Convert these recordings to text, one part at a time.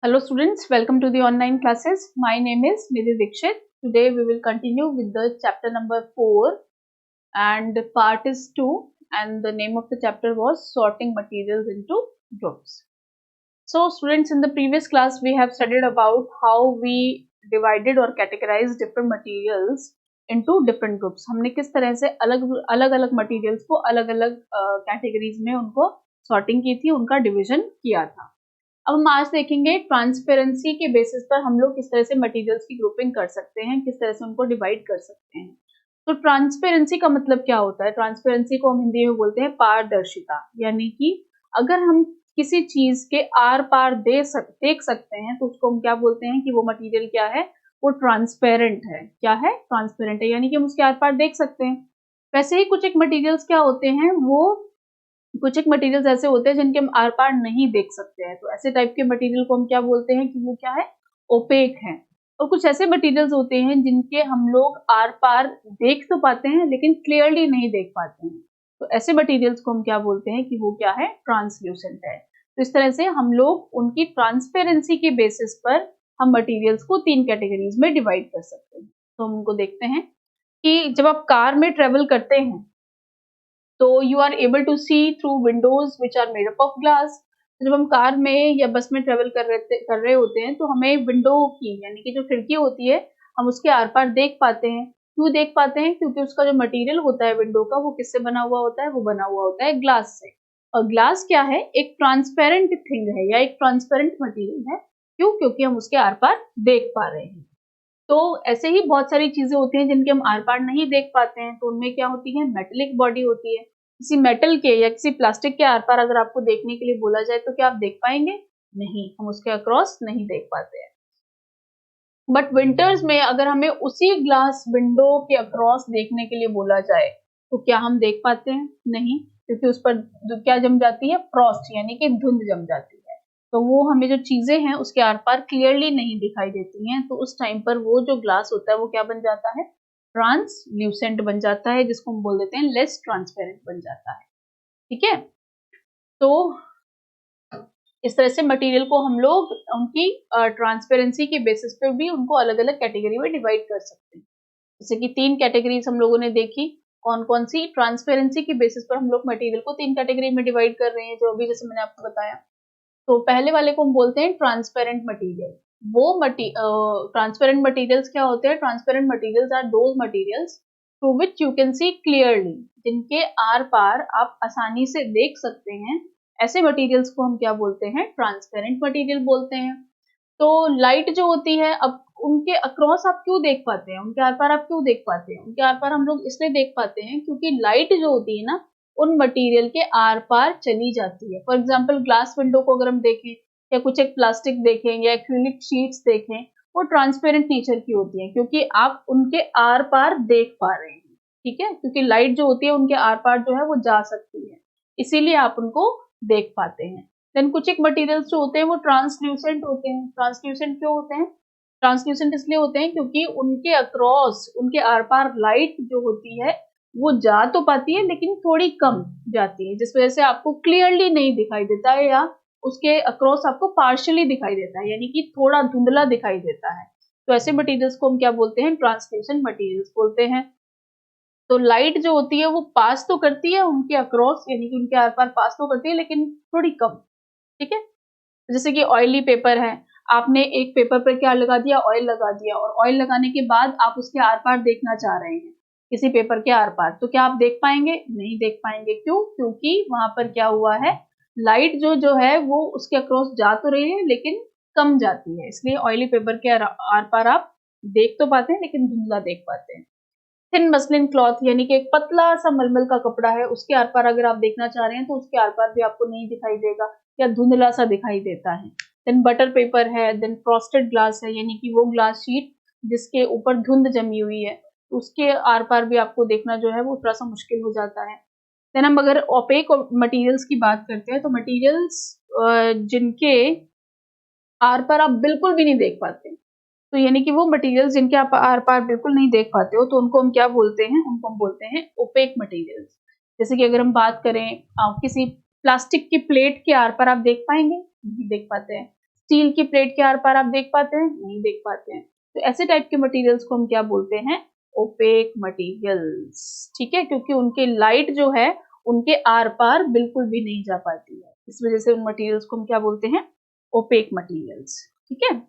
Hello students, welcome to the online classes. My name is Nidhi Dikshit. Today we will continue with the chapter number 4 and part is 2 and the name of the chapter was sorting materials into groups. So students, in the previous class we have studied about how we divided or categorized different materials into different groups. हमने किस तरह से अलग अलग materials को अलग अलग categories में उनको sorting की थी, उनका division किया था. अब हम आज देखेंगे ट्रांसपेरेंसी के बेसिस पर हम लोग किस तरह से मटेरियल्स की ग्रुपिंग कर सकते हैं, किस तरह से उनको डिवाइड कर सकते हैं. तो ट्रांसपेरेंसी का मतलब क्या होता है? ट्रांसपेरेंसी को हम हिंदी में बोलते हैं पारदर्शिता, यानी कि अगर हम किसी चीज के आर पार देख सकते हैं तो उसको हम क्या बोलते हैं कि वो मटेरियल क्या है, वो ट्रांसपेरेंट है. क्या है? ट्रांसपेरेंट है, यानी कि हम उसके आर पार देख सकते हैं. वैसे ही कुछ एक मटेरियल्स क्या होते हैं, वो कुछ एक मटेरियल्स ऐसे होते हैं जिनके हम आर पार नहीं देख सकते हैं. तो ऐसे टाइप के मटेरियल को हम क्या बोलते हैं कि वो क्या है, ओपेक है. और कुछ ऐसे मटेरियल्स होते हैं जिनके हम लोग आर पार देख तो पाते हैं लेकिन क्लियरली नहीं देख पाते हैं. तो ऐसे मटेरियल्स को हम क्या बोलते हैं कि वो क्या है, ट्रांसल्यूसेंट है. तो इस तरह से हम लोग उनकी ट्रांसपेरेंसी के बेसिस पर हम मटेरियल्स को 3 कैटेगरीज में डिवाइड कर सकते हैं. तो हम उनको देखते हैं कि जब आप कार में ट्रेवल करते हैं तो you are able to see through windows which are made up of glass. जब हम कार में या बस में ट्रेवल कर रहे होते हैं तो हमें विंडो की यानी कि जो खिड़की होती है हम उसके आर पार देख पाते हैं. क्यों देख पाते हैं? क्योंकि उसका जो मटेरियल होता है विंडो का, वो किससे बना हुआ होता है? वो बना हुआ होता है ग्लास से. और ग्लास क्या है? एक ट्रांसपेरेंट थिंग है या एक ट्रांसपेरेंट मटेरियल है. क्यों? क्योंकि हम उसके आर पार देख पा रहे हैं. तो ऐसे ही बहुत सारी चीजें होती हैं जिनके हम आर पार नहीं देख पाते हैं. तो उनमें क्या होती है, मेटेलिक बॉडी होती है. किसी मेटल के या किसी प्लास्टिक के आर पार अगर आपको देखने के लिए बोला जाए तो क्या आप देख पाएंगे? नहीं, हम उसके अक्रॉस नहीं देख पाते हैं. बट विंटर्स में अगर हमें उसी ग्लास विंडो के अक्रॉस देखने के लिए बोला जाए तो क्या हम देख पाते हैं? नहीं, क्योंकि उस पर क्या जम जाती है, फ्रॉस्ट, यानी कि धुंध जम जाती है. तो वो हमें जो चीजें हैं उसके आर पार क्लियरली नहीं दिखाई देती हैं. तो उस टाइम पर वो जो ग्लास होता है वो क्या बन जाता है, ट्रांसल्यूसेंट बन जाता है, जिसको हम बोल देते हैं लेस ट्रांसपेरेंट बन जाता है. ठीक है. तो इस तरह से मटेरियल को हम लोग उनकी ट्रांसपेरेंसी के बेसिस पे भी उनको अलग अलग कैटेगरी में डिवाइड कर सकते हैं. जैसे कि 3 कैटेगरीज हम लोगों ने देखी. कौन कौन सी? ट्रांसपेरेंसी के बेसिस पर हम लोग मटेरियल को 3 कैटेगरी में डिवाइड कर रहे हैं, जो अभी जैसे मैंने आपको बताया. तो पहले वाले को हम बोलते हैं ट्रांसपेरेंट मटेरियल. वो ट्रांसपेरेंट मटेरियल्स क्या होते हैं? Transparent materials are those materials through which you can see clearly, जिनके आर पार आप आसानी से देख सकते हैं. ऐसे मटेरियल्स को हम क्या बोलते हैं? ट्रांसपेरेंट मटेरियल बोलते हैं. तो लाइट जो होती है, अब उनके अक्रॉस आप क्यों देख पाते हैं, उनके आर पार आप क्यों देख पाते हैं? उनके आर पार हम लोग इसलिए देख पाते हैं क्योंकि लाइट जो होती है ना, उन मटेरियल के आर पार चली जाती है. फॉर एग्जाम्पल ग्लास विंडो को अगर हम देखें या कुछ एक प्लास्टिक देखें या एक्रिलिक शीट्स देखें, वो ट्रांसपेरेंट नेचर की होती है क्योंकि आप उनके आर पार देख पा रहे हैं. ठीक है, क्योंकि लाइट जो होती है उनके आर पार जो है वो जा सकती है, इसीलिए आप उनको देख पाते हैं. देन कुछ एक मटेरियल्स जो होते हैं वो ट्रांसल्यूसेंट होते हैं. ट्रांसल्यूसेंट क्यों होते हैं? ट्रांसल्यूसेंट इसलिए होते हैं क्योंकि उनके अक्रॉस, उनके आर पार लाइट जो होती है वो जा तो पाती है लेकिन थोड़ी कम जाती है, जिस वजह से आपको क्लियरली नहीं दिखाई देता है या उसके अक्रॉस आपको पार्शियली दिखाई देता है, यानी कि थोड़ा धुंधला दिखाई देता है. तो ऐसे मटेरियल्स को हम क्या बोलते हैं? ट्रांसल्यूसेंट मटेरियल्स बोलते हैं. तो लाइट जो होती है वो पास तो करती है उनके अक्रॉस, यानी कि उनके आर पार पास तो करती है लेकिन थोड़ी कम. ठीक है. जैसे कि ऑयली पेपर है, आपने एक पेपर पर क्या लगा दिया, ऑयल लगा दिया, और ऑयल लगाने के बाद आप उसके आर पार देखना चाह रहे हैं किसी पेपर के आर पार, तो क्या आप देख पाएंगे? नहीं देख पाएंगे. क्यों? क्योंकि वहां पर क्या हुआ है, लाइट जो है वो उसके अक्रॉस जा तो रही है लेकिन कम जाती है, इसलिए ऑयली पेपर के आर पार आप देख तो पाते हैं लेकिन धुंधला देख पाते हैं. थिन मसलिन क्लॉथ, यानी कि एक पतला सा मलमल का कपड़ा है, उसके आर पार अगर आप देखना चाह रहे हैं तो उसके आर पार भी आपको नहीं दिखाई देगा या धुंधला सा दिखाई देता है. देन बटर पेपर है. देन फ्रॉस्टेड ग्लास है, यानी कि वो ग्लास शीट जिसके ऊपर धुंध जमी हुई है, उसके आर पार भी आपको देखना जो है वो थोड़ा सा मुश्किल हो जाता है. देन हम अगर ओपेक मटेरियल्स की बात करते हैं तो मटेरियल्स जिनके आर पार आप बिल्कुल भी नहीं देख पाते, तो यानी कि वो मटेरियल्स जिनके आप आर पार बिल्कुल नहीं देख पाते हो, तो उनको हम क्या बोलते हैं? उनको हम बोलते हैं ओपेक मटेरियल्स. जैसे कि अगर हम बात करें किसी प्लास्टिक की प्लेट के आर पार आप देख पाएंगे? नहीं देख पाते हैं. स्टील की प्लेट के आर पार आप देख पाते हैं? नहीं देख पाते हैं। तो ऐसे टाइप के मटेरियल्स को हम क्या बोलते हैं? Opaque materials. ठीक है, क्योंकि उनकी लाइट जो है उनके आर पार बिल्कुल भी नहीं जा पाती है, इस वजह से उन मटेरियल्स को हम क्या बोलते हैं? Opaque materials. ठीक है,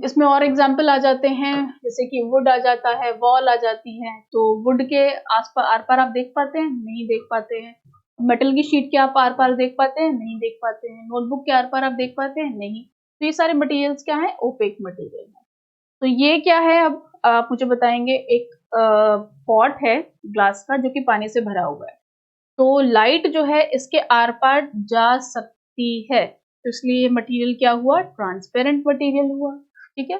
इसमें और एग्जाम्पल आ जाते हैं, जैसे कि वुड आ जाता है, वॉल आ जाती है। तो वुड के आस पार आर पार आप देख पाते हैं? नहीं देख पाते हैं। मेटल की शीट के आप आर पार देख पाते हैं? नहीं देख पाते हैं। नोटबुक के आर पार आप देख पाते हैं? नहीं। तो ये सारे मटेरियल्स क्या है? ओपेक मटेरियल है। तो ये क्या है, अब आप मुझे बताएंगे। एक पॉट है ग्लास का जो कि पानी से भरा हुआ है, तो लाइट जो है इसके आर पार जा सकती है, तो इसलिए ये मटेरियल क्या हुआ? ट्रांसपेरेंट मटेरियल हुआ। ठीक है,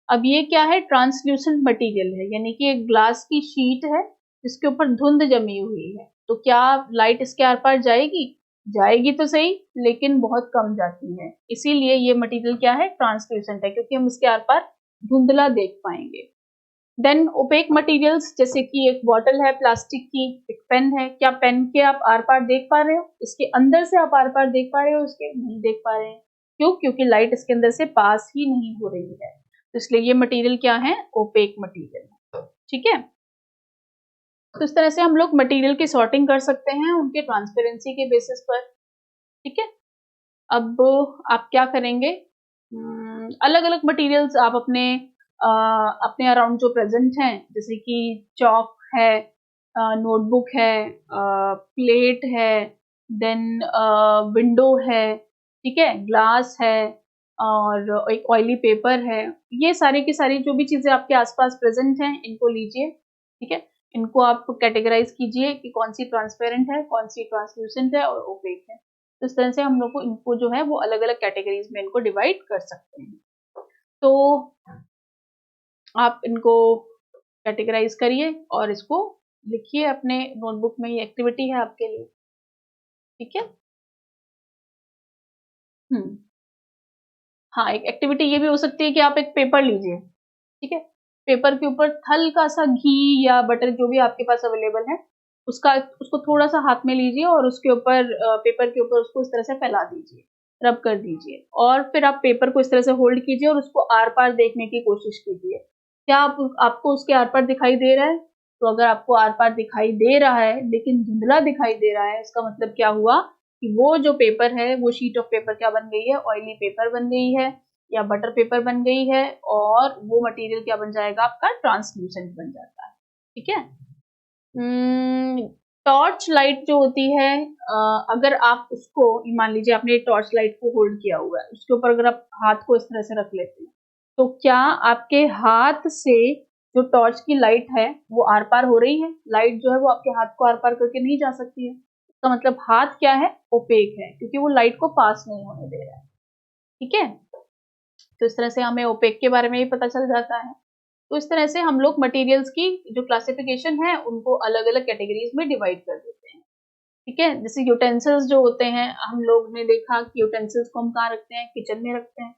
अब ये क्या है? ट्रांसल्यूसेंट मटेरियल है, यानी कि एक ग्लास की शीट है जिसके ऊपर धुंध जमी हुई है। तो क्या लाइट इसके आर पार जाएगी? जाएगी तो सही, लेकिन बहुत कम जाती है, इसीलिए ये मटेरियल क्या है? ट्रांसल्यूसेंट है, क्योंकि हम इसके आर पार धुंधला देख पाएंगे। देन ओपेक मटेरियल्स, जैसे कि एक बॉटल है प्लास्टिक की, एक पेन है, क्या पेन के आप आर पार देख पा रहे हो? इसके अंदर से आप आर पार देख पा रहे हो? इसके नहीं देख पा रहे हैं। क्यों? क्योंकि लाइट इसके अंदर से पास ही नहीं हो रही है, तो इसलिए ये मटेरियल क्या है? Opaque material. ठीक है, तो इस तरह से हम लोग मटेरियल की सॉर्टिंग कर सकते हैं उनके ट्रांसपेरेंसी के बेसिस पर। ठीक है, अब आप क्या करेंगे? अलग अलग मटेरियल्स आप अपने अराउंड जो प्रेजेंट हैं, जैसे कि चॉक है, नोटबुक है, प्लेट है, देन विंडो है, ठीक है, ग्लास है, और एक ऑयली पेपर है। ये सारी की सारी जो भी चीजें आपके आसपास प्रेजेंट हैं, इनको लीजिए। ठीक है, इनको आप कैटेगराइज कीजिए कि कौन सी ट्रांसपेरेंट है, कौन सी ट्रांसल्यूसेंट है और ओपेक है। तो इस तरह से हम लोग को इनको जो है वो अलग अलग कैटेगरीज में इनको डिवाइड कर सकते हैं। तो आप इनको कैटेगराइज करिए और इसको लिखिए अपने नोटबुक में, ये एक्टिविटी है आपके लिए। ठीक है, हाँ, एक एक्टिविटी ये भी हो सकती है कि आप एक पेपर लीजिए। ठीक है, पेपर के ऊपर हल्का सा घी या बटर जो भी आपके पास अवेलेबल है उसको थोड़ा सा हाथ में लीजिए और उसके ऊपर पेपर के ऊपर उसको इस तरह से फैला दीजिए, रब कर दीजिए, और फिर आप पेपर को इस तरह से होल्ड कीजिए और उसको आर पार देखने की कोशिश कीजिए। क्या आपको उसके आर पार दिखाई दे रहा है? तो अगर आपको आर पार दिखाई दे रहा है लेकिन धुंधला दिखाई दे रहा है, इसका मतलब क्या हुआ कि वो जो पेपर है, वो शीट ऑफ पेपर क्या बन गई है? ऑयली पेपर बन गई है या बटर पेपर बन गई है, और वो मटेरियल क्या बन जाएगा आपका? ट्रांसल्यूसेंट बन जाता है। ठीक है, टॉर्च लाइट जो होती है, अगर आप उसको, मान लीजिए आपने टॉर्च लाइट को होल्ड किया हुआ है, उसके ऊपर अगर आप हाथ को इस तरह से रख लेते हैं, तो क्या आपके हाथ से जो टॉर्च की लाइट है वो आर पार हो रही है? लाइट जो है वो आपके हाथ को आर पार करके नहीं जा सकती है। इसका मतलब हाथ क्या है? ओपेक है, क्योंकि वो लाइट को पास नहीं होने दे रहा है। ठीक है, तो इस तरह से हमें ओपेक के बारे में भी पता चल जाता है। तो इस तरह से हम लोग मटेरियल्स की जो क्लासिफिकेशन है उनको अलग अलग कैटेगरीज में डिवाइड कर देते हैं। ठीक है, जैसे यूटेंसिल्स जो होते हैं, हम लोग ने देखा कि यूटेंसिल्स को हम कहाँ रखते हैं? किचन में रखते हैं।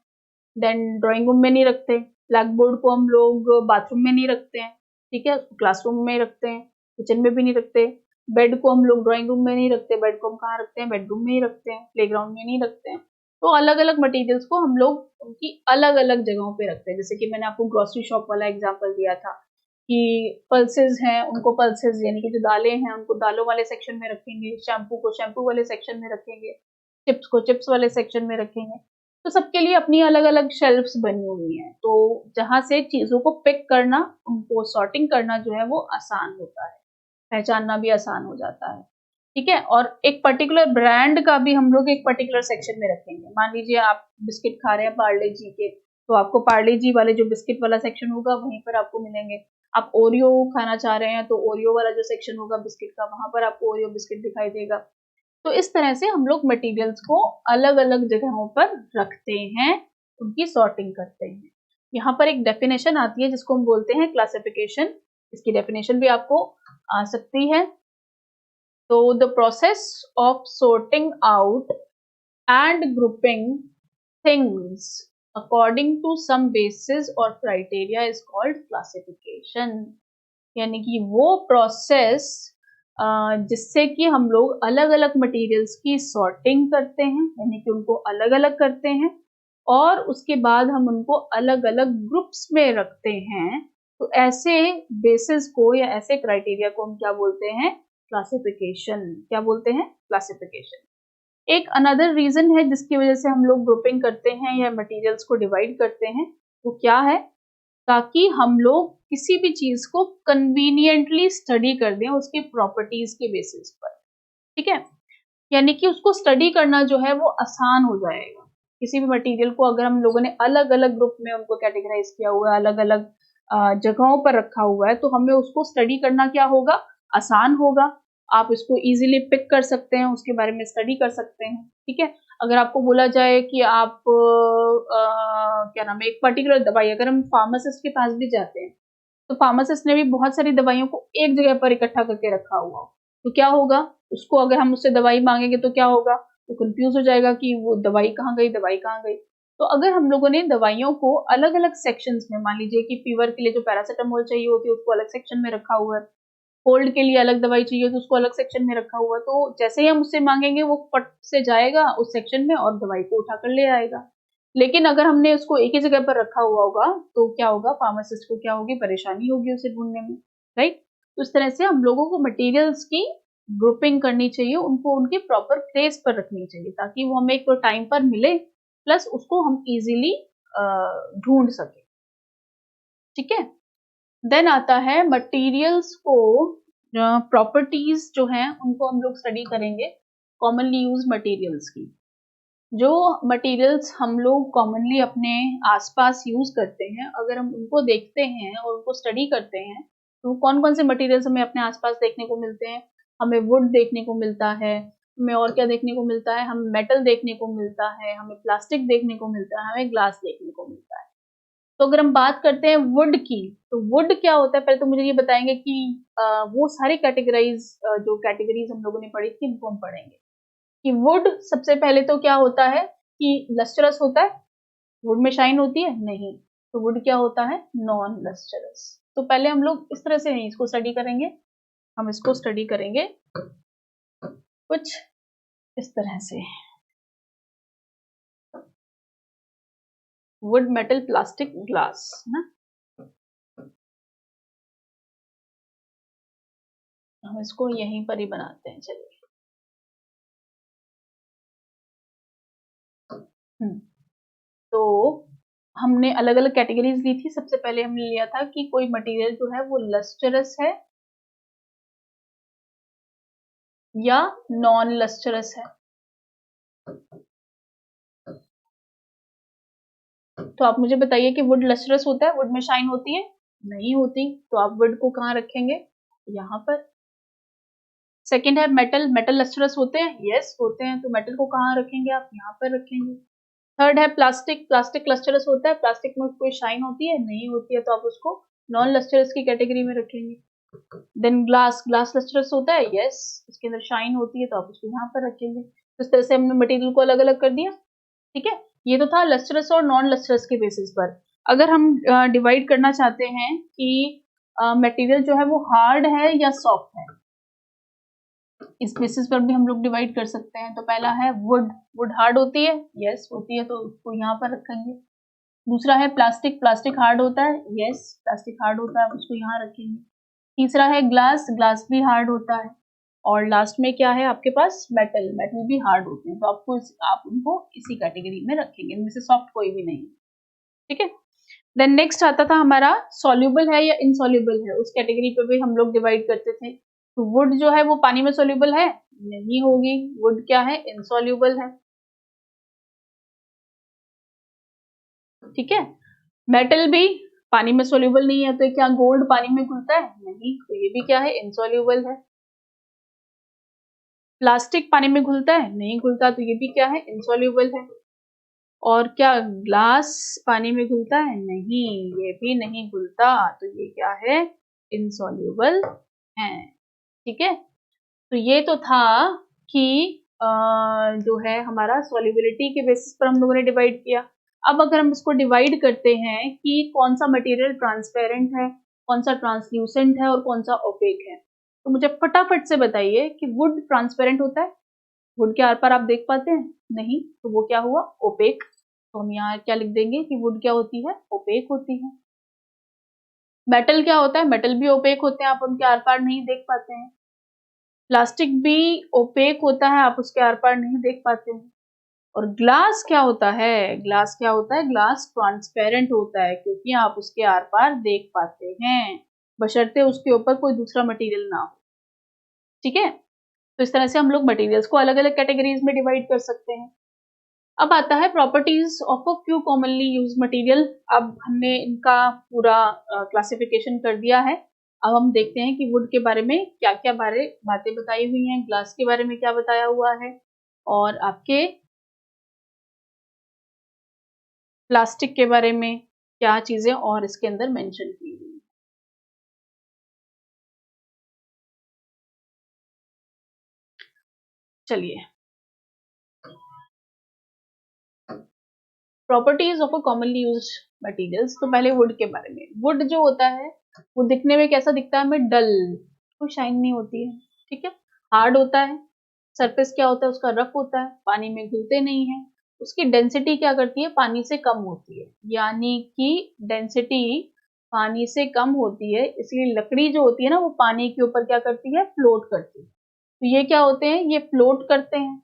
देन ड्राइंग रूम में नहीं रखते, ब्लैक बोर्ड को हम लोग बाथरूम में नहीं रखते हैं। ठीक है, क्लासरूम में रखते हैं, किचन में भी नहीं रखते। बेड को हम लोग ड्राइंग रूम में नहीं रखते, बेड को हम कहाँ रखते हैं? बेडरूम में ही रखते हैं, प्लेग्राउंड में नहीं रखते हैं। तो अलग अलग मटेरियल्स को हम लोग उनकी अलग अलग जगहों पे रखते हैं। जैसे कि मैंने आपको ग्रोसरी शॉप वाला एग्जांपल दिया था कि पल्सेस हैं, उनको पल्सेस यानी कि जो दालें हैं उनको दालों वाले सेक्शन में रखेंगे, शैम्पू को शैम्पू वाले सेक्शन में रखेंगे, चिप्स को चिप्स वाले सेक्शन में रखेंगे। तो सबके लिए अपनी अलग अलग शेल्फ्स बनी हुई हैं, तो जहां से चीजों को पिक करना, उनको सॉर्टिंग करना जो है वो आसान होता है, पहचानना भी आसान हो जाता है। ठीक है, और एक पर्टिकुलर ब्रांड का भी हम लोग एक पर्टिकुलर सेक्शन में रखेंगे। मान लीजिए आप बिस्किट खा रहे हैं पार्ले जी के, तो आपको पार्ले जी वाले जो बिस्किट वाला सेक्शन होगा वहीं पर आपको मिलेंगे। आप ओरियो खाना चाह रहे हैं तो ओरियो वाला जो सेक्शन होगा बिस्किट का, वहां पर आपको ओरियो बिस्किट दिखाई देगा। तो इस तरह से हम लोग मटेरियल्स को अलग अलग जगहों पर रखते हैं, उनकी सॉर्टिंग करते हैं। यहाँ पर एक डेफिनेशन आती है जिसको हम बोलते हैं क्लासिफिकेशन। इसकी डेफिनेशन भी आपको आ सकती है। तो the process of sorting out and grouping things according to some basis और क्राइटेरिया इज कॉल्ड क्लासिफिकेशन। यानी कि वो प्रोसेस जिससे कि हम लोग अलग अलग मटेरियल्स की सॉर्टिंग करते हैं, यानी कि उनको अलग अलग करते हैं और उसके बाद हम उनको अलग अलग ग्रुप्स में रखते हैं। तो ऐसे बेसिस को या ऐसे क्राइटेरिया को हम क्या बोलते हैं? क्लासिफिकेशन। क्या बोलते हैं? क्लासिफिकेशन। एक अनदर रीजन है जिसकी वजह से हम लोग ग्रुपिंग करते हैं या मटेरियल्स को डिवाइड करते हैं, वो क्या है? ताकि हम लोग किसी भी चीज को कन्वीनियंटली स्टडी कर दें उसके प्रॉपर्टीज के बेसिस पर, ठीक है? यानी कि उसको स्टडी करना जो है वो आसान हो जाएगा। किसी भी मटेरियल को अगर हम लोगों ने अलग अलग ग्रुप में उनको कैटेगराइज किया हुआ है, अलग अलग जगहों पर रखा हुआ है, तो हमें उसको स्टडी करना क्या होगा? आसान होगा। आप इसको इजीली पिक कर सकते हैं, उसके बारे में स्टडी कर सकते हैं, ठीक है? अगर आपको बोला जाए कि आप क्या नाम है, एक पर्टिकुलर दवाई, अगर हम फार्मासिस्ट के पास भी जाते हैं तो फार्मासिस्ट ने भी बहुत सारी दवाइयों को एक जगह पर इकट्ठा करके रखा हुआ, तो क्या होगा? उसको अगर हम उससे दवाई मांगेंगे तो क्या होगा? वो कंफ्यूज हो जाएगा कि वो दवाई कहाँ गई, दवाई कहाँ गई। तो अगर हम लोगों ने दवाइयों को अलग अलग सेक्शंस में, मान लीजिए कि फीवर के लिए जो पैरासिटामोल चाहिए होती है उसको अलग सेक्शन में रखा हुआ है, कोल्ड के लिए अलग दवाई चाहिए तो उसको अलग सेक्शन में रखा हुआ, तो जैसे ही हम उससे मांगेंगे वो फट से जाएगा उस सेक्शन में और दवाई को उठा कर ले आएगा। लेकिन अगर हमने उसको एक ही जगह पर रखा हुआ होगा तो क्या होगा? फार्मासिस्ट को क्या होगी? परेशानी होगी उसे ढूंढने में, राइट? तो इस तरह से हम लोगों को मटेरियल्स की ग्रुपिंग करनी चाहिए, उनको उनके प्रॉपर प्लेस पर रखनी चाहिए ताकि वो हमें एक तो टाइम पर मिले प्लस उसको हम इजीली ढूंढ सके, ठीक है? देन आता है मटेरियल्स को प्रॉपर्टीज जो हैं उनको हम लोग स्टडी करेंगे कॉमनली यूज मटेरियल्स की। जो मटेरियल्स हम लोग कॉमनली अपने आसपास यूज करते हैं, अगर हम उनको देखते हैं और उनको स्टडी करते हैं तो कौन कौन से मटेरियल्स हमें अपने आसपास देखने को मिलते हैं? हमें वुड देखने को मिलता है, हमें और क्या देखने को मिलता है? हमें मेटल देखने को मिलता है, हमें प्लास्टिक देखने को मिलता है, हमें ग्लास देखने को मिलता है। तो अगर हम बात करते हैं वुड की, तो वुड क्या होता है? पहले तो मुझे ये बताएंगे कि वो सारी जो कैटेगरीज हम लोगों ने पढ़ी थी उनको हम पढ़ेंगे कि वुड सबसे पहले तो क्या होता है कि लस्टरस होता है। वुड में शाइन होती है? नहीं। तो वुड क्या होता है? Non lustrous. तो पहले हम लोग इस तरह से नहीं इसको स्टडी करेंगे, हम इसको स्टडी करेंगे कुछ इस तरह से। वुड, मेटल, प्लास्टिक, ग्लास, ना? हम इसको यहीं पर ही बनाते हैं, चलिए। तो हमने अलग अलग कैटेगरीज ली थी। सबसे पहले हमने लिया था कि कोई मटेरियल जो है वो लस्टरस है या नॉन लस्टरस है। तो आप मुझे बताइए कि वुड लस्टरस होता है? वुड में शाइन होती है? नहीं होती। तो आप वुड को कहाँ रखेंगे? यहाँ पर। सेकंड है मेटल। मेटल लस्टरस होते हैं? यस होते हैं। तो मेटल को कहाँ रखेंगे? आप यहाँ पर रखेंगे। थर्ड है प्लास्टिक। प्लास्टिक लस्टरस होता है? प्लास्टिक में कोई शाइन होती है? नहीं होती है। तो आप उसको नॉन लस्टरस की कैटेगरी में रखेंगे। Then glass. ग्लास लस्टरस होता है? यस। इसके अंदर शाइन होती है तो आप उसको यहाँ पर रखेंगे। तो इस तरह से हमने मटेरियल को अलग अलग कर दिया, ठीक है? ये तो था लस्टरस और नॉन लस्टरस के बेसिस पर। अगर हम डिवाइड करना चाहते हैं कि मटेरियल जो है वो हार्ड है या सॉफ्ट है, इस बेसिस पर भी हम लोग डिवाइड कर सकते हैं। तो पहला है वुड। वुड हार्ड होती है? यस होती है, तो उसको यहाँ पर रखेंगे। दूसरा है प्लास्टिक। प्लास्टिक हार्ड होता है? यस प्लास्टिक हार्ड होता है, आप उसको यहाँ रखेंगे। तीसरा है ग्लास। ग्लास भी हार्ड होता है। और लास्ट में क्या है आपके पास? मेटल। मेटल भी हार्ड होते हैं, तो आप उनको इसी कैटेगरी में रखेंगे। इनमें से सॉफ्ट कोई भी नहीं, ठीक है? देन नेक्स्ट आता था हमारा सॉल्युबल है या इनसॉल्युबल है। उस कैटेगरी पे भी हम लोग डिवाइड करते थे। तो वुड जो है वो पानी में सॉल्युबल है? नहीं होगी। वुड क्या है? इनसॉल्युबल है, ठीक है? मेटल भी पानी में सॉल्युबल नहीं है, तो क्या गोल्ड पानी में घुलता है? नहीं, तो ये भी क्या है? इनसॉल्युबल है। प्लास्टिक पानी में घुलता है? नहीं घुलता, तो ये भी क्या है? इनसॉल्युबल है। और क्या ग्लास पानी में घुलता है? नहीं, ये भी नहीं घुलता, तो ये क्या है? इनसॉल्युबल है, ठीक है? तो ये तो था कि जो है हमारा सॉल्युबिलिटी के बेसिस पर हम लोगों ने डिवाइड किया। अब अगर हम इसको डिवाइड करते हैं कि कौन सा मटेरियल ट्रांसपेरेंट है, कौन सा ट्रांसल्यूसेंट है और कौन सा ओपेक है, तो मुझे फटाफट से बताइए कि वुड ट्रांसपेरेंट होता है? वुड के आर पार आप देख पाते हैं? नहीं, तो वो क्या हुआ? ओपेक। तो हम यहाँ क्या लिख देंगे कि वुड क्या होती है? ओपेक होती है। मेटल क्या होता है? मेटल भी ओपेक होते हैं, आप उनके आर पार नहीं देख पाते हैं। प्लास्टिक भी ओपेक होता है, आप उसके आर पार नहीं देख पाते हैं। और ग्लास क्या होता है? ग्लास क्या होता है? ग्लास ट्रांसपेरेंट होता है, क्योंकि आप उसके आर पार देख पाते हैं, बशर्ते उसके ऊपर कोई दूसरा मटेरियल ना हो। ठीक है, तो इस तरह से हम लोग मटेरियल्स को अलग अलग कैटेगरीज में डिवाइड कर सकते हैं। अब आता है properties of a few commonly use material. अब हमने इनका पूरा क्लासिफिकेशन कर दिया है। अब हम देखते हैं कि वुड के बारे में क्या क्या बातें बताई हुई हैं, ग्लास के बारे में क्या बताया हुआ है, और आपके प्लास्टिक के बारे में क्या चीजें और इसके अंदर मेंशन की हुई हैं। चलिए, properties of a commonly used materials. तो पहले वुड के बारे में। वुड जो होता है वो दिखने में कैसा दिखता है? हमें डल, कोई शाइन नहीं होती है। ठीक है, हार्ड होता है, सरफेस क्या होता है उसका? रफ होता है, पानी में घुलते नहीं है। उसकी डेंसिटी क्या करती है? पानी से कम होती है, यानी कि डेंसिटी पानी से कम होती है, इसलिए लकड़ी जो होती है ना वो पानी के ऊपर क्या करती है? फ्लोट करती है। तो ये क्या होते हैं? ये फ्लोट करते हैं।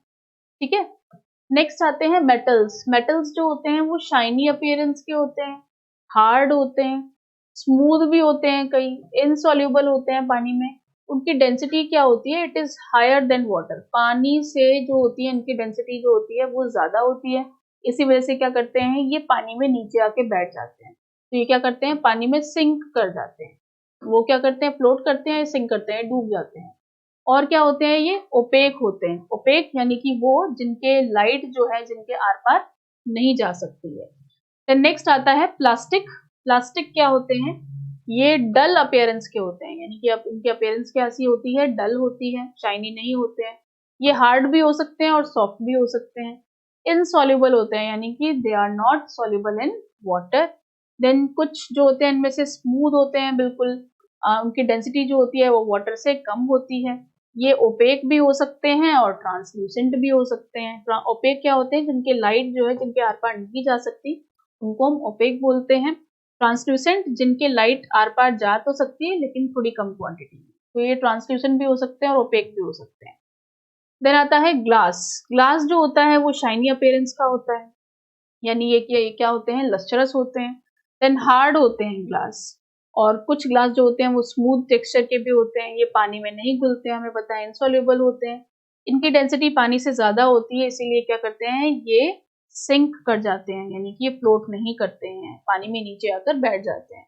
ठीक है, नेक्स्ट आते हैं मेटल्स। मेटल्स जो होते हैं वो शाइनी अपीयरेंस के होते हैं, हार्ड होते हैं, स्मूथ भी होते हैं, कई इनसॉल्युबल होते हैं पानी में। उनकी डेंसिटी क्या होती है? It is higher than water. पानी से जो होती है इनकी डेंसिटी जो होती है वो ज्यादा होती है। इसी वजह से क्या करते हैं? ये पानी में नीचे आके बैठ जाते हैं। तो ये क्या करते हैं? पानी में सिंक कर जाते हैं। वो क्या करते हैं? फ्लोट करते हैं, सिंक करते हैं, डूब जाते हैं। और क्या होते हैं? ये ओपेक होते हैं। ओपेक यानी कि वो जिनके लाइट जो है जिनके आर पार नहीं जा सकती है। फिर नेक्स्ट आता है प्लास्टिक। प्लास्टिक क्या होते हैं? ये डल अपीयरेंस के होते हैं, यानी कि अब इनकी अपीयरेंस कैसी होती है? डल होती है, शाइनी नहीं होते हैं। ये हार्ड भी हो सकते हैं और सॉफ्ट भी हो सकते हैं। इनसॉल्युबल होते हैं, यानी कि they are not soluble in water. Then कुछ जो होते हैं इनमें से स्मूथ होते हैं बिल्कुल, उनकी डेंसिटी जो होती है वो वाटर से कम होती है। ये ओपेक भी हो सकते हैं और ट्रांसल्यूसेंट भी हो सकते हैं। ओपेक क्या होते हैं? जिनके लाइट जो है जिनके आर पार नहीं जा सकती, उनको हम ओपेक बोलते हैं। ट्रांसल्यूसेंट जिनके लाइट आर पार जा तो सकती है लेकिन थोड़ी कम क्वांटिटी में, तो ये ट्रांसल्यूसेंट भी हो सकते हैं और ओपेक भी हो सकते हैं। देन आता है ग्लास। ग्लास जो होता है वो शाइनी अपीयरेंस का होता है, यानी ये क्या होते हैं? लस्टरस होते हैं। देन हार्ड होते हैं ग्लास। और कुछ ग्लास जो होते हैं वो स्मूथ टेक्सचर के भी होते हैं, ये पानी में नहीं घुलते हैं, हमें पता है, इनसॉल्युबल होते हैं। इनकी डेंसिटी पानी से ज्यादा होती है, इसीलिए क्या करते हैं? ये सिंक कर जाते हैं, यानी कि ये फ्लोट नहीं करते हैं, पानी में नीचे आकर बैठ जाते हैं।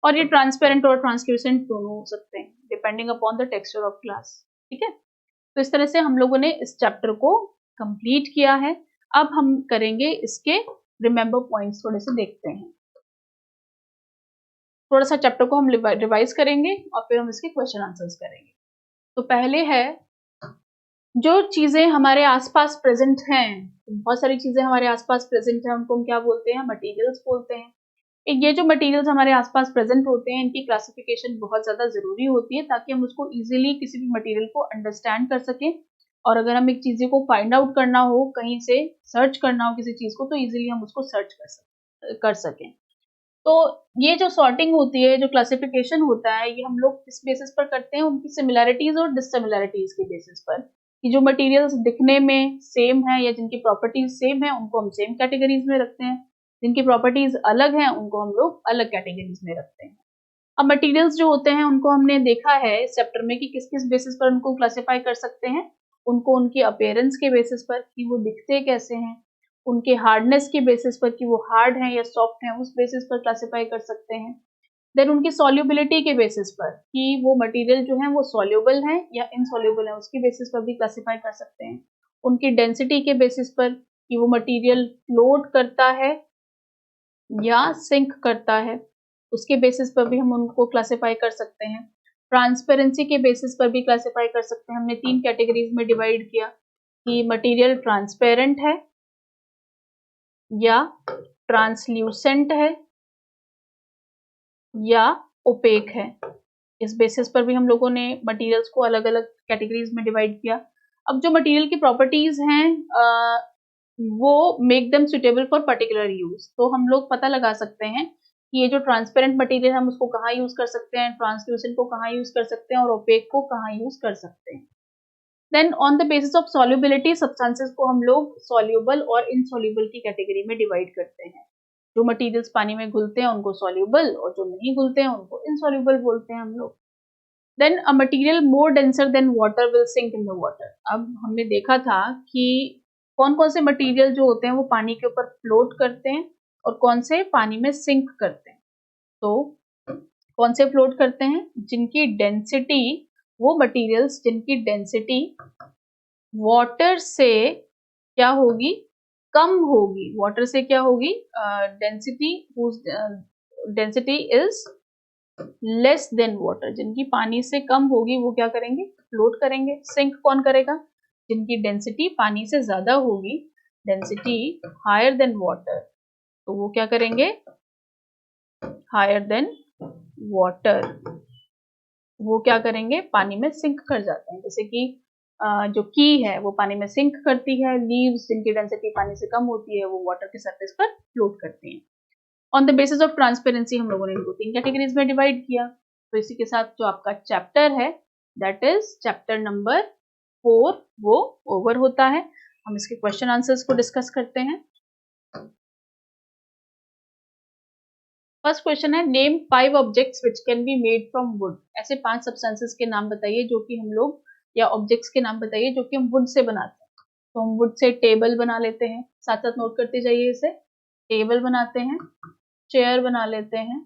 और ये ट्रांसपेरेंट और ट्रांसल्यूसेंट दोनों हो सकते हैं depending upon the texture of glass. ठीक है, तो इस तरह से हम लोगों ने इस चैप्टर को कंप्लीट किया है। अब हम करेंगे इसके रिमेंबर पॉइंट्स, थोड़े से देखते हैं। थोड़ा सा चैप्टर को हम रिवाइज करेंगे और फिर हम इसके क्वेश्चन आंसर्स करेंगे। तो पहले है, जो चीजें हमारे आसपास प्रेजेंट हैं, बहुत सारी चीजें हमारे आसपास प्रेजेंट हैं, उनको हम क्या बोलते हैं? मटेरियल्स बोलते हैं। ये जो मटेरियल्स हमारे आसपास प्रेजेंट होते हैं इनकी क्लासिफिकेशन बहुत ज्यादा जरूरी होती है, ताकि हम उसको इजीली किसी भी मटेरियल को अंडरस्टैंड कर सकें। और अगर हम एक चीज को फाइंड आउट करना हो, कहीं से सर्च करना हो किसी चीज को, तो इजीली हम उसको सर्च कर सकें। तो ये जो सॉर्टिंग होती है, जो क्लासिफिकेशन होता है, ये हम लोग किस बेसिस पर करते हैं? उनकी सिमिलैरिटीज और डिससिमिलैरिटीज के बेसिस पर, कि जो मटेरियल्स दिखने में सेम है या जिनकी प्रॉपर्टीज सेम है उनको हम सेम कैटेगरीज में रखते हैं, जिनकी प्रॉपर्टीज अलग हैं उनको हम लोग अलग कैटेगरीज में रखते हैं। अब मटेरियल्स जो होते हैं उनको हमने देखा है इस चैप्टर में कि किस किस बेसिस पर उनको क्लासिफाई कर सकते हैं। उनको उनकी अपीयरेंस के बेसिस पर कि वो दिखते कैसे हैं, उनके हार्डनेस के बेसिस पर कि वो हार्ड हैं या सॉफ्ट हैं, उस बेसिस पर क्लासिफाई कर सकते हैं। देन उनकी सॉल्युबिलिटी के बेसिस पर कि वो मटेरियल जो है वो सॉल्युबल है या इनसॉल्युबल है, उसके बेसिस पर भी क्लासिफाई कर सकते हैं। उनकी डेंसिटी के बेसिस पर कि वो मटेरियल फ्लोट करता है या सिंक करता है, उसके बेसिस पर भी हम उनको क्लासिफाई कर सकते हैं। ट्रांसपेरेंसी के बेसिस पर भी क्लासिफाई कर सकते हैं। हमने 3 कैटेगरीज में डिवाइड किया कि मटेरियल ट्रांसपेरेंट है या ट्रांसल्यूसेंट है या ओपेक है। इस बेसिस पर भी हम लोगों ने मटेरियल्स को अलग अलग कैटेगरीज में डिवाइड किया। अब जो मटेरियल की प्रॉपर्टीज हैं वो make them suitable for particular use. तो हम लोग पता लगा सकते हैं कि ये जो ट्रांसपेरेंट मटेरियल हम उसको कहाँ यूज कर सकते हैं, ट्रांसल्यूसेंट को कहाँ यूज कर सकते हैं और ओपेक को कहाँ यूज कर सकते हैं। Then on the basis of solubility substances को हम लोग सॉल्युबल और इनसॉल्युबल की कैटेगरी में डिवाइड करते हैं। जो मटेरियल्स पानी में घुलते हैं उनको सॉल्युबल और जो नहीं घुलते हैं उनको इनसॉल्युबल बोलते हैं हम लोग। Then a material more denser than water will sink in the water. अब हमने देखा था कि कौन कौन से मटेरियल जो होते हैं वो पानी के ऊपर फ्लोट करते हैं और कौन से पानी में सिंक करते हैं। तो कौन से फ्लोट करते हैं? जिनकी डेंसिटी, वो मटेरियल्स जिनकी डेंसिटी वाटर से क्या होगी? कम होगी। वाटर से क्या होगी? Density is less than water. जिनकी पानी से कम होगी वो क्या करेंगे? फ्लोट करेंगे। सिंक कौन करेगा? जिनकी डेंसिटी पानी से ज्यादा होगी, डेंसिटी हायर देन वाटर, तो वो क्या करेंगे? हायर देन वाटर, वो क्या करेंगे? पानी में सिंक कर जाते हैं। जैसे कि जो की है वो पानी में सिंक करती है, लीव्स जिनकी डेंसिटी पानी से कम होती है वो वाटर के सरफेस पर फ्लोट करती हैं। On the basis of transparency हम लोगों ने इनको 3 कैटेगरीज में डिवाइड किया। तो इसी के साथ जो आपका चैप्टर है दैट इज चैप्टर नंबर 4 वो ओवर होता है। हम इसके क्वेश्चन आंसर्स को डिस्कस करते हैं। फर्स्ट क्वेश्चन है, name 5 objects which can be made from would. ऐसे 5 सब्सटेंसेस के नाम बताइए जो कि हम लोग, या ऑब्जेक्ट्स के नाम बताइए जो कि हम वुड से बनाते हैं। तो हम वुड से टेबल बना लेते हैं, साथ साथ नोट करते जाइए इसे। टेबल बनाते हैं, चेयर बना लेते हैं,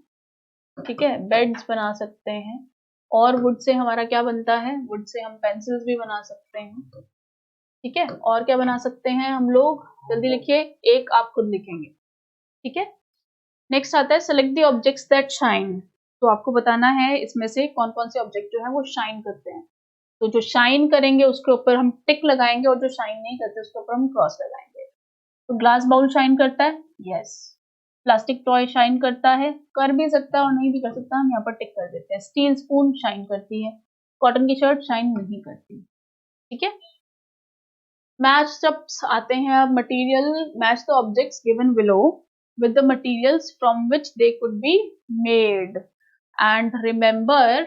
ठीक है, बेड्स बना सकते हैं। और वुड से हमारा क्या बनता है? वुड से हम पेंसिल्स भी बना सकते हैं, ठीक है। और क्या बना सकते हैं हम लोग? जल्दी लिखिए, एक आप खुद लिखेंगे, ठीक है। नेक्स्ट आता है select the objects that shine. तो आपको बताना है इसमें से कौन कौन से ऑब्जेक्ट जो है वो शाइन करते हैं। तो जो शाइन करेंगे उसके ऊपर हम टिक लगाएंगे और जो शाइन नहीं करते उसके ऊपर हम क्रॉस लगाएंगे। तो ग्लास बाउल शाइन करता है, यस। प्लास्टिक टॉय शाइन करता है, कर भी सकता है और नहीं भी कर सकता, हम यहाँ पर टिक कर देते हैं। स्टील स्पून शाइन करती है, कॉटन की शर्ट शाइन नहीं करती, ठीक है। मैच जब आते हैं, अब material match the objects given below with the materials from which they could be made, and remember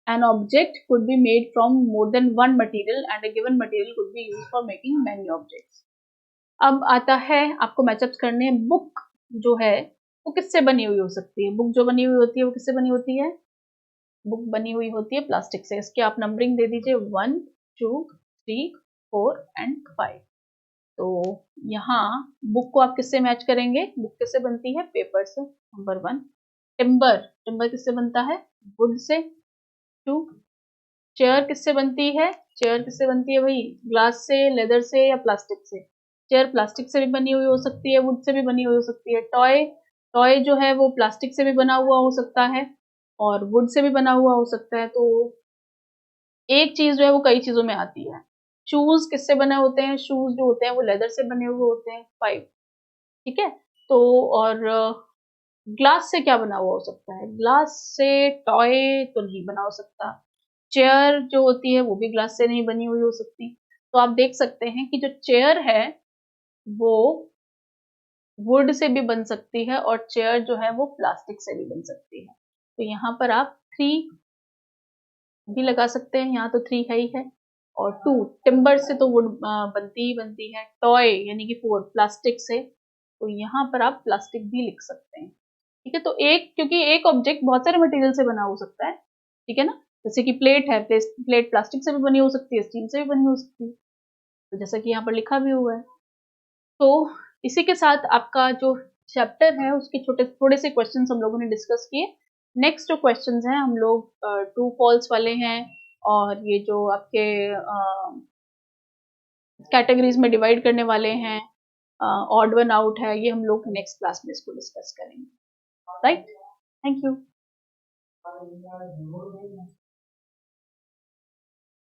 an object could be made from more than one material and a given material could be used for making many objects. अब आता है आपको matchups करने। Book जो है वो किससे बनी हुई हो सकती है? बुक जो बनी हुई होती है वो किससे बनी होती है? बुक बनी हुई होती है प्लास्टिक से। इसकी आप नंबरिंग दे दीजिए 1 2 3 4 एंड 5। तो यहाँ बुक को आप किससे मैच करेंगे? बुक किससे बनती है? पेपर से, नंबर 1। टिम्बर, टिम्बर किससे बनता है? Would say, 2। चेयर किससे बनती है? चेयर किससे बनती है भाई? ग्लास से, लेदर से या प्लास्टिक से? चेयर प्लास्टिक से भी बनी हुई हो सकती है, वुड से भी बनी हुई हो सकती है। टॉय, टॉय जो है वो प्लास्टिक से भी बना हुआ हो सकता है और वुड से भी बना हुआ हो सकता है। तो एक चीज जो है वो कई चीजों में आती है। शूज किससे बने होते हैं? शूज जो होते हैं वो लेदर से बने हुए होते हैं, 5, ठीक है। तो और ग्लास से क्या बना हुआ हो सकता है? ग्लास से टॉय तो नहीं बना हो सकता। चेयर जो होती है वो भी ग्लास से नहीं बनी हुई हो सकती। तो आप देख सकते हैं कि जो चेयर है वो वुड से भी बन सकती है और चेयर जो है वो प्लास्टिक से भी बन सकती है। तो यहाँ पर आप 3 भी लगा सकते हैं, यहाँ तो 3 है ही है। और 2 टिम्बर से तो वुड बनती ही बनती है। टॉय यानी कि 4 प्लास्टिक से, तो यहाँ पर आप प्लास्टिक भी लिख सकते हैं, ठीक है। तो एक, क्योंकि एक ऑब्जेक्ट बहुत सारे मटेरियल से बना हो सकता है, ठीक है ना। जैसे कि प्लेट है, प्लेट प्लास्टिक से भी बनी हो सकती है, स्टील से भी बनी हो सकती है, तो जैसा कि यहाँ पर लिखा भी हुआ है। तो इसी के साथ आपका जो चैप्टर है उसके थोड़े से क्वेश्चंस हम लोगों ने डिस्कस किए। नेक्स्ट जो क्वेश्चंस हैं हम लोग ट्रू फॉल्स वाले हैं, और ये जो आपके कैटेगरीज में डिवाइड करने वाले हैं, ऑड वन आउट है, ये हम लोग नेक्स्ट क्लास में इसको डिस्कस करेंगे, राइट। Thank you.